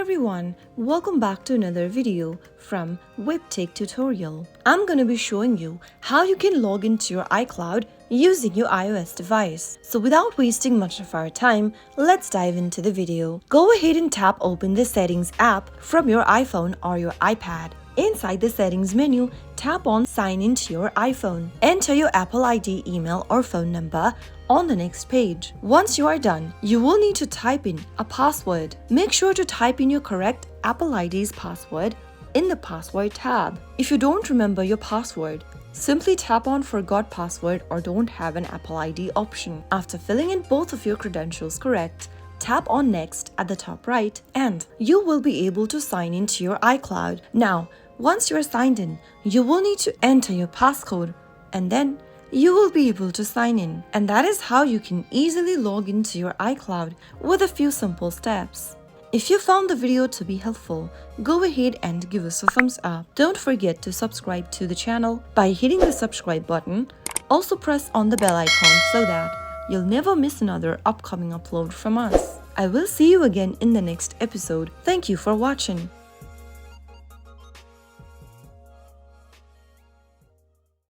everyone, welcome back to another video from Webtech Tutorial. I'm gonna be showing you how you can log into your iCloud using your iOS device. So without wasting much of our time, let's dive into the video. Go ahead and tap open the Settings app from your iPhone or your iPad. Inside the Settings menu, tap on Sign in to your iPhone. Enter your Apple ID, email or phone number on the next page. Once you are done, you will need to type in a password. Make sure to type in your correct Apple ID's password in the Password tab. If you don't remember your password, simply tap on Forgot Password or Don't Have an Apple ID option. After filling in both of your credentials correct, tap on Next at the top right and you will be able to sign into your iCloud. Now, once you are signed in, you will need to enter your passcode and then you will be able to sign in. And that is how you can easily log into your iCloud with a few simple steps. If you found the video to be helpful, go ahead and give us a thumbs up. Don't forget to subscribe to the channel by hitting the subscribe button. Also press on the bell icon so that you'll never miss another upcoming upload from us. I will see you again in the next episode. Thank you for watching.